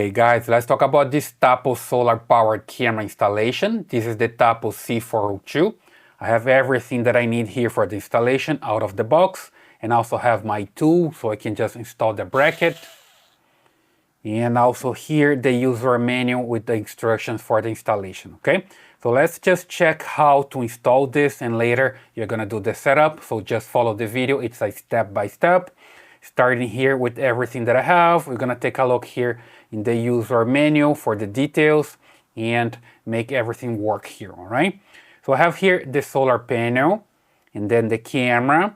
Hey guys, let's talk about this Tapo solar powered camera installation. This is the Tapo C402. I have everything that I need here for the installation out of the box, and also have my tool so I can just install the bracket. And also here the user manual with the instructions for the installation, okay? So let's just check how to install this, and later you're gonna do the setup. So just follow the video, it's a step by step. Starting here with everything that I have, we're gonna take a look here in the user manual for the details and make everything work here, all right? So I have here the solar panel, and then the camera,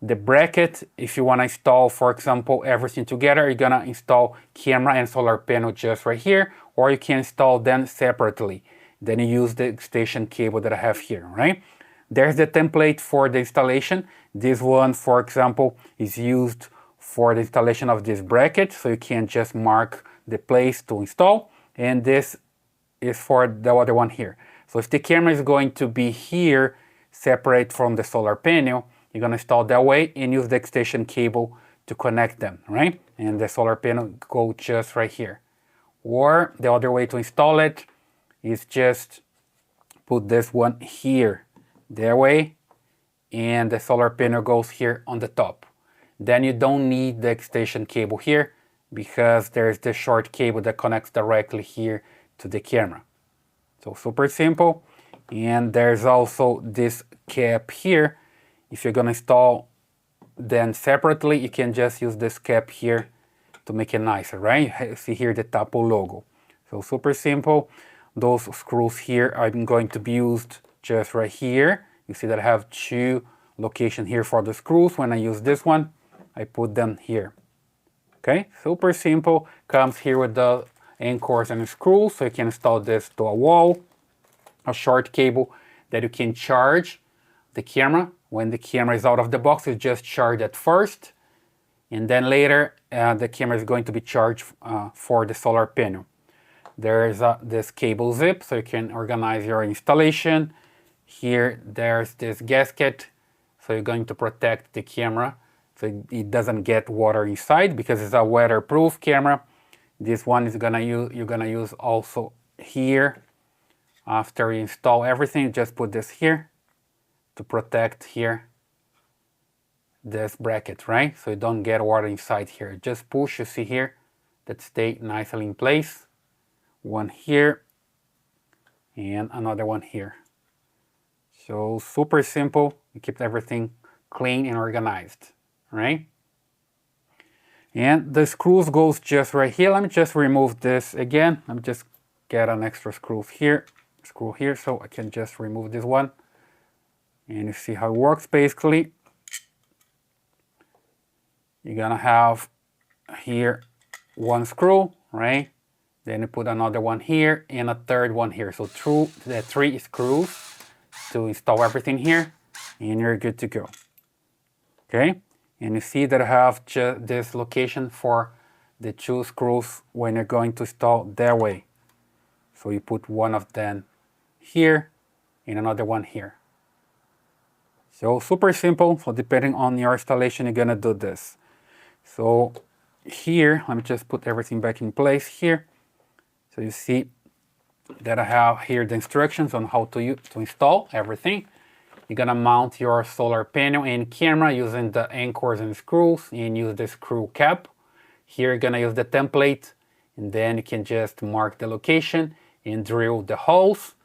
the bracket. If you want to install, for example, everything together, you're gonna install camera and solar panel just right here, or you can install them separately. Then you use the extension cable that I have here, right? There's the template for the installation. This one, for example, is used for the installation of this bracket, so you can just mark the place to install, and this is for the other one here. So if the camera is going to be here, separate from the solar panel, you're gonna install that way and use the extension cable to connect them, right? And the solar panel go just right here. Or the other way to install it is just put this one here, that way, and the solar panel goes here on the top. Then you don't need the extension cable here because there's the short cable that connects directly here to the camera. So super simple. And there's also this cap here. If you're gonna install them separately, you can just use this cap here to make it nicer, right? You see here the Tapo logo. So super simple. Those screws here are going to be used just right here. You see that I have two locations here for the screws. When I use this one, I put them here. Okay, super simple. Comes here with the anchors and screws, so you can install this to a wall. A short cable that you can charge the camera. When the camera is out of the box, you just charge it first, and then later the camera is going to be charged for the solar panel. There's this cable zip, so you can organize your installation. Here there's this gasket, so you're going to protect the camera so it doesn't get water inside, because it's a weatherproof camera. This one is you're gonna use also here. After you install everything, just put this here to protect here this bracket, right? So you don't get water inside here. Just push, you see here, that stay nicely in place. One here and another one here. So super simple. You keep everything clean and organized, right? And the screws goes just right here. Let me just remove this again. Let me just get an extra screw here, so I can just remove this one. And you see how it works basically. You're gonna have here one screw, right? Then you put another one here and a third one here. So through the 3 screws to install everything here, and you're good to go. Okay, and you see that I have just this location for the 2 screws when you're going to install that way. So you put one of them here and another one here. So super simple. So depending on your installation, you're gonna do this. So here, let me just put everything back in place here. So you see that I have here the instructions on how to install everything. You're gonna mount your solar panel and camera using the anchors and screws, and use the screw cap. Here you're gonna use the template, and then you can just mark the location and drill the holes.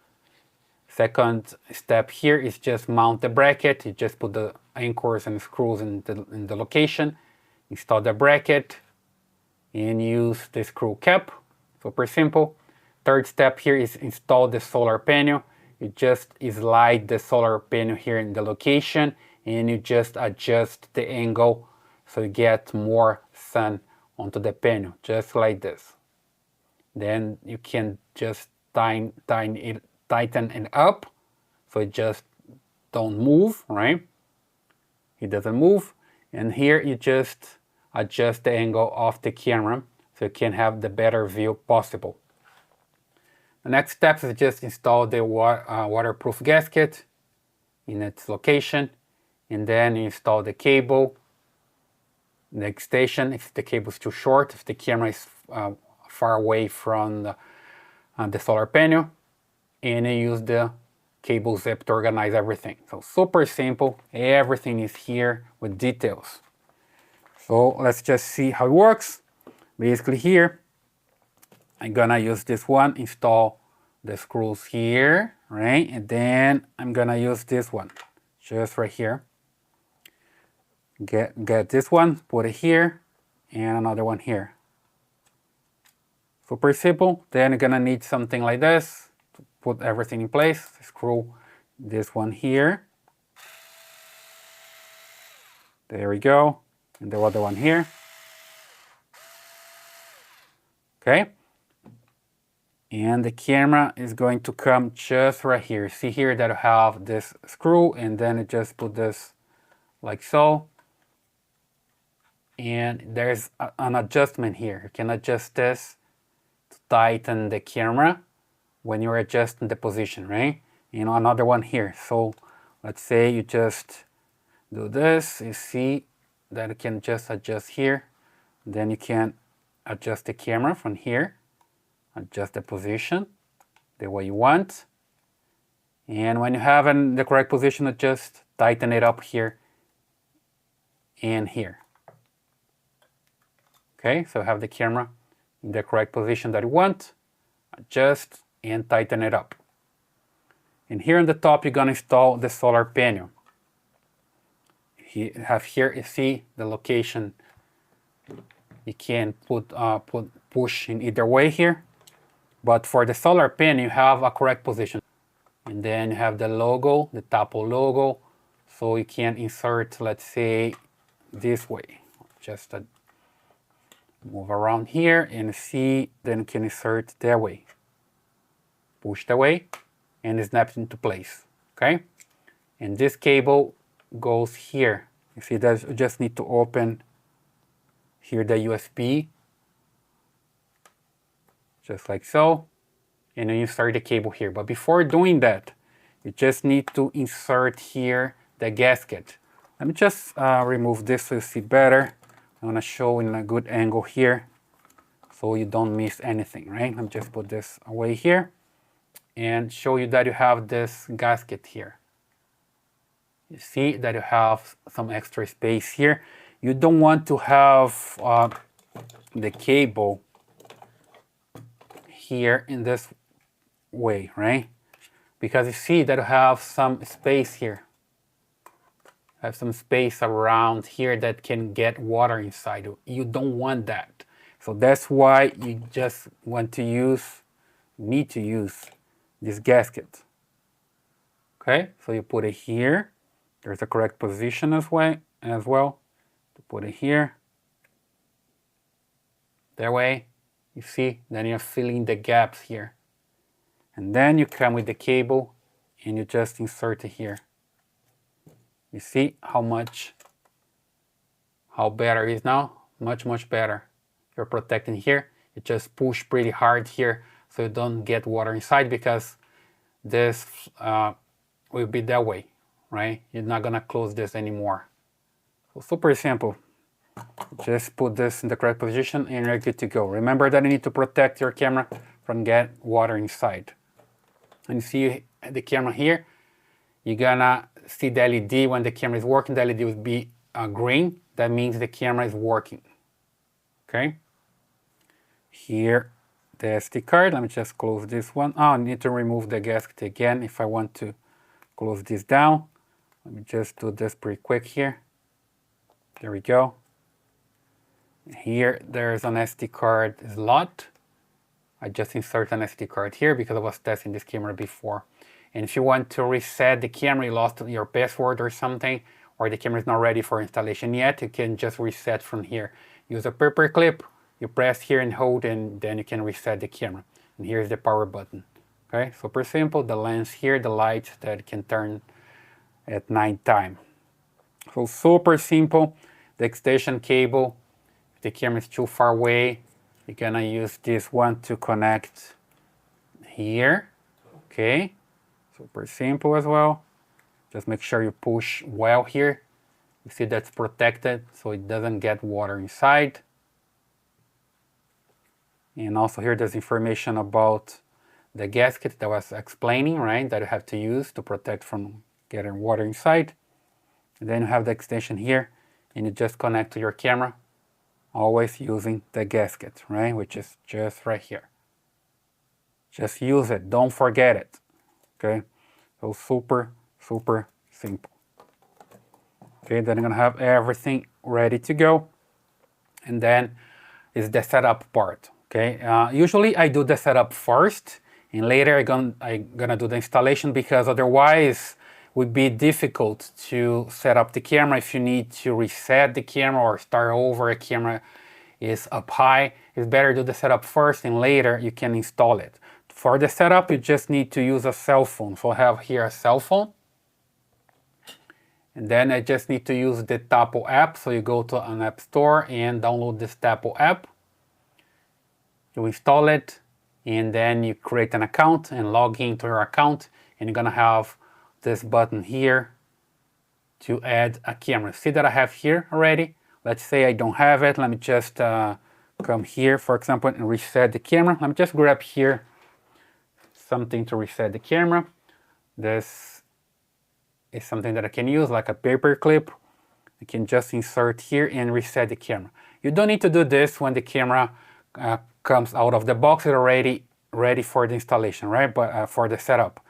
Second step here is just mount the bracket. You just put the anchors and screws in the location, install the bracket, and use the screw cap. Super simple. Third step here is install the solar panel. You just slide the solar panel here in the location, and you just adjust the angle so you get more sun onto the panel, just like this. Then you can just tighten it up so it just don't move, right? It doesn't move. And here you just adjust the angle of the camera so you can have the better view possible. The next step is just install the waterproof gasket in its location, and then you install the cable, the extension if the cable is too short, if the camera is far away from the solar panel, and I use the cable zip to organize everything. So super simple, everything is here with details. So let's just see how it works. Basically here, I'm gonna use this one, install the screws here, right? And then I'm gonna use this one, just right here. Get this one, put it here, and another one here. Super simple. Then you're gonna need something like this to put everything in place. Screw this one here. There we go. And the other one here. Okay. And the camera is going to come just right here. See here that I have this screw, and then I just put this like so. And there's an adjustment here. You can adjust this to tighten the camera when you're adjusting the position, right? You know, another one here. So let's say you just do this, you see that you can just adjust here. Then you can adjust the camera from here, adjust the position the way you want. And when you have in the correct position, just tighten it up here and here. Okay, so have the camera in the correct position that you want, adjust and tighten it up. And here on the top, you're gonna install the solar panel. You have here, you see the location. You can push in either way here, but for the solar panel, you have a correct position. And then you have the logo, the Tapo logo, so you can insert, let's say, this way. Just move around here and see, then you can insert that way. Push that way, and it snaps into place, okay? And this cable goes here. You see that you just need to open here the USB, just like so, and then you insert the cable here. But before doing that, you just need to insert here the gasket. Let me just remove this so you see better. I want to show in a good angle here so you don't miss anything, right? Let me just put this away here and show you that you have this gasket here. You see that you have some extra space here. You don't want to have the cable here in this way, right? Because you see that you have some space here. Have some space around here that can get water inside. You don't want that. So that's why you just need to use this gasket. Okay, so you put it here. There's a correct position as well. To put it here. That way, you see, then you're filling the gaps here. And then you come with the cable and you just insert it here. You see how better it is now? Much better. You're protecting here. You just push pretty hard here so you don't get water inside, because this will be that way, right? You're not gonna close this anymore. So super simple. Just put this in the correct position and you're good to go. Remember that you need to protect your camera from get water inside. And you see the camera here, you're gonna see the LED when the camera is working. The LED will be green. That means the camera is working. Okay. Here, the SD card. Let me just close this one. Oh, I need to remove the gasket again if I want to close this down. Let me just do this pretty quick here. There we go. Here, there's an SD card slot. I just insert an SD card here because I was testing this camera before. And if you want to reset the camera, you lost your password or something, or the camera is not ready for installation yet, you can just reset from here. Use a paperclip, you press here and hold, and then you can reset the camera. And here's the power button. Okay, super simple. The lens here, the light that can turn at night time. So super simple. The extension cable, if the camera is too far away, you're gonna use this one to connect here. Okay. Super simple as well. Just make sure you push well here. You see that's protected so it doesn't get water inside. And also here there's information about the gasket that I was explaining, right, that you have to use to protect from getting water inside. And then you have the extension here, and you just connect to your camera, always using the gasket, right, which is just right here. Just use it, don't forget it, okay? So super, super simple. Okay, then I'm gonna have everything ready to go. And then is the setup part, okay? Usually I do the setup first, and later I'm gonna do the installation, because otherwise it would be difficult to set up the camera if you need to reset the camera or start over. A camera is up high. It's better to do the setup first, and later you can install it. For the setup, you just need to use a cell phone. So I have here a cell phone. And then I just need to use the Tapo app. So you go to an app store and download this Tapo app. You install it, and then you create an account and log into your account, and you're gonna have this button here to add a camera. See that I have here already? Let's say I don't have it. Let me just come here, for example, and reset the camera. Let me just grab here something to reset the camera. This is something that I can use, like a paper clip. I can just insert here and reset the camera. You don't need to do this when the camera comes out of the box. It's already ready for the installation, right? But for the setup.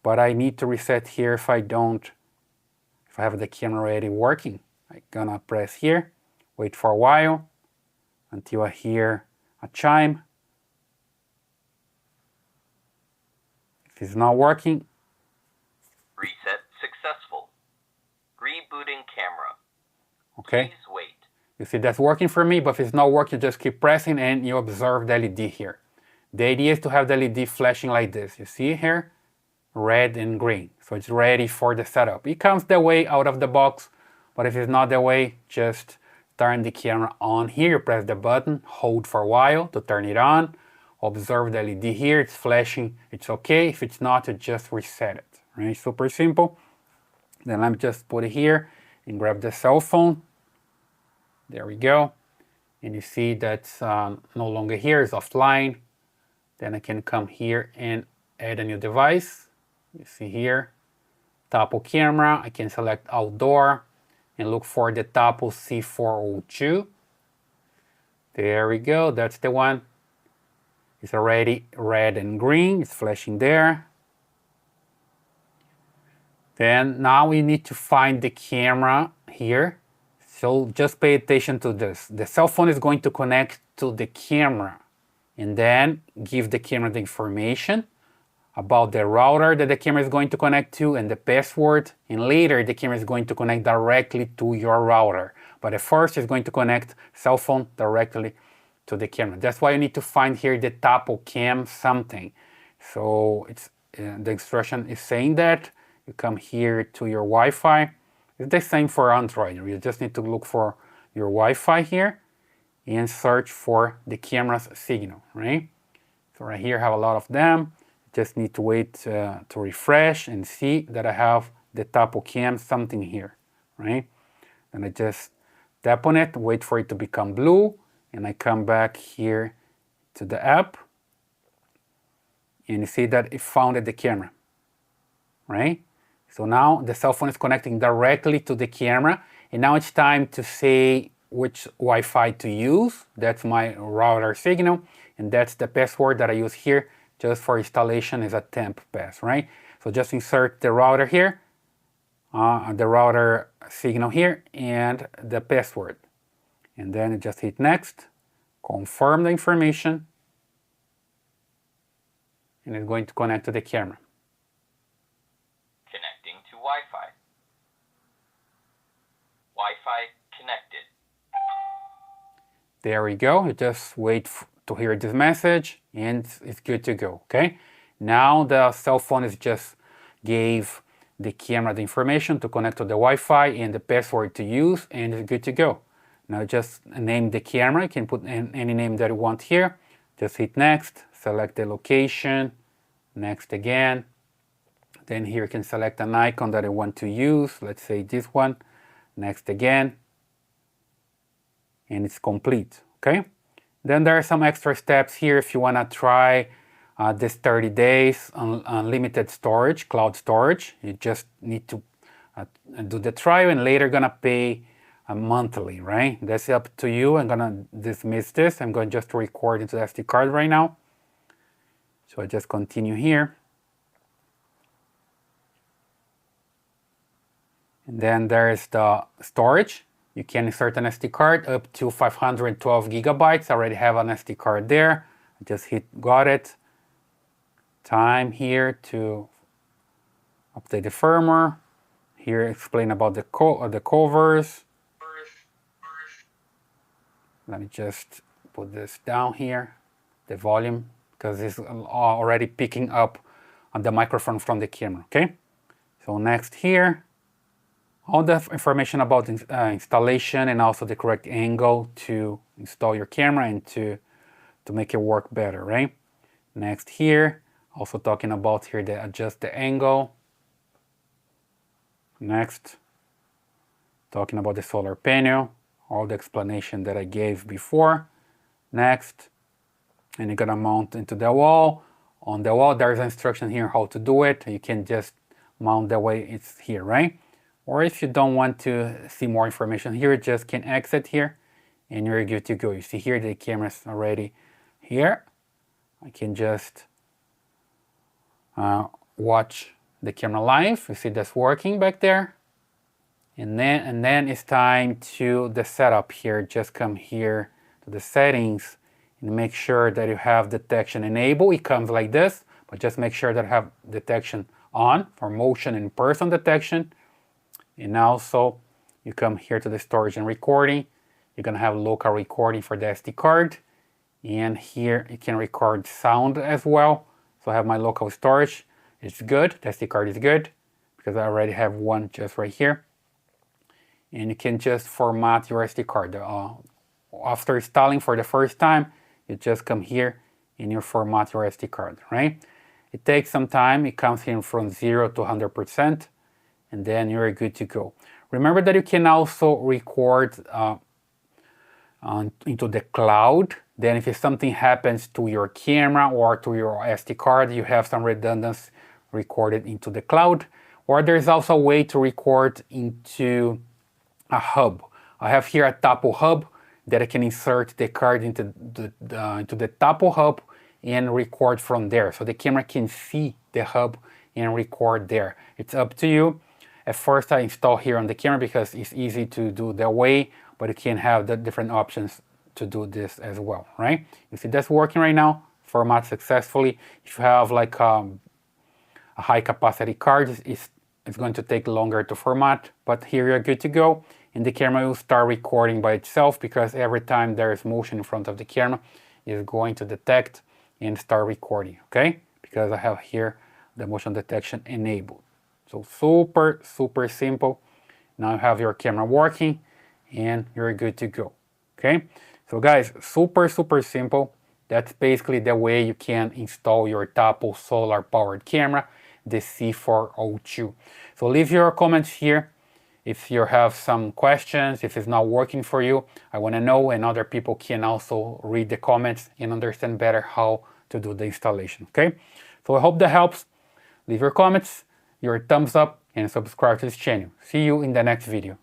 But I need to reset here if I have the camera already working. I'm gonna press here, wait for a while until I hear a chime. If it's not working, reset successful. Rebooting camera. Okay. Please wait. You see that's working for me, but if it's not working, just keep pressing and you observe the LED here. The idea is to have the LED flashing like this. You see here? Red and green. So it's ready for the setup. It comes that way out of the box, but if it's not that way, just turn the camera on here. You press the button, hold for a while to turn it on. Observe the LED here, it's flashing, it's okay. If it's not, you just reset it. Right? Super simple. Then let me just put it here and grab the cell phone. There we go. And you see that's no longer here, it's offline. Then I can come here and add a new device. You see here, Tapo camera. I can select outdoor and look for the Tapo C402. There we go, that's the one. It's already red and green, it's flashing there. Then now we need to find the camera here. So just pay attention to this. The cell phone is going to connect to the camera and then give the camera the information about the router that the camera is going to connect to and the password, and later the camera is going to connect directly to your router. But at first it's going to connect cell phone directly to the camera. That's why you need to find here the Tapo cam something. So it's the instruction is saying that you come here to your Wi-Fi. It's the same for Android. You just need to look for your Wi-Fi here and search for the camera's signal, right? So right here I have a lot of them. Just need to wait to refresh and see that I have the Tapo cam something here, right? And I just tap on it, wait for it to become blue, and I come back here to the app, and you see that it found the camera, right? So now the cell phone is connecting directly to the camera, and now it's time to say which Wi-Fi to use. That's my router signal, and that's the password that I use here just for installation is a temp pass, right? So just insert the router here, the router signal here, and the password. And then just hit next, confirm the information, and it's going to connect to the camera. Connecting to Wi-Fi. Wi-Fi connected. There we go. You just wait to hear this message and it's good to go, okay? Now the cell phone is just gave the camera the information to connect to the Wi-Fi and the password to use, and it's good to go. Now just name the camera. You can put any name that you want here. Just hit next, select the location, next again. Then here you can select an icon that I want to use. Let's say this one, next again. And it's complete, okay? Then there are some extra steps here if you want to try this 30 days unlimited storage, cloud storage. You just need to do the trial and later gonna pay monthly, right? That's up to you. I'm gonna dismiss this. I'm going just to record into the SD card right now. So I just continue here. And then there's the storage. You can insert an SD card up to 512 gigabytes. I already have an SD card there. I just hit got it. Time here to update the firmware. Here explain about the covers. Let me just put this down here, the volume, because it's already picking up on the microphone from the camera, okay? So next here, all the information about installation and also the correct angle to install your camera and to make it work better, right? Next here, also talking about here the adjust the angle. Next, talking about the solar panel, all the explanation that I gave before. Next, and you're gonna mount into the wall. On the wall, there's an instruction here how to do it. You can just mount the way it's here, right? Or if you don't want to see more information here, just can exit here and you're good to go. You see here the camera's already here. I can just watch the camera live. You see that's working back there. And then it's time to the setup here. Just come here to the settings and make sure that you have detection enabled. It comes like this, but just make sure that you have detection on for motion and person detection. And also you come here to the storage and recording. You're gonna have local recording for the SD card. And here you can record sound as well. So I have my local storage. It's good, the SD card is good because I already have one just right here. And you can just format your SD card. After installing for the first time, you just come here and you format your SD card, right? It takes some time. It comes in from 0 to 100%, and then you're good to go. Remember that you can also record into the cloud. Then if something happens to your camera or to your SD card, you have some redundancy recorded into the cloud. Or there's also a way to record into a hub. I have here a Tapo hub that I can insert the card into the Tapo hub and record from there. So the camera can see the hub and record there. It's up to you. At first I install here on the camera because it's easy to do that way, but you can have the different options to do this as well, right? You see that's working right now, format successfully. If you have like a high capacity card, it's going to take longer to format, but here you're good to go. And the camera will start recording by itself because every time there is motion in front of the camera, it's going to detect and start recording, okay? Because I have here the motion detection enabled. So super, super simple. Now you have your camera working and you're good to go, okay? So guys, super, super simple. That's basically the way you can install your Tapo solar powered camera, the C402. So leave your comments here if you have some questions, if it's not working for you. I want to know, and other people can also read the comments and understand better how to do the installation, okay? So I hope that helps. Leave your comments, your thumbs up, and subscribe to this channel. See you in the next video.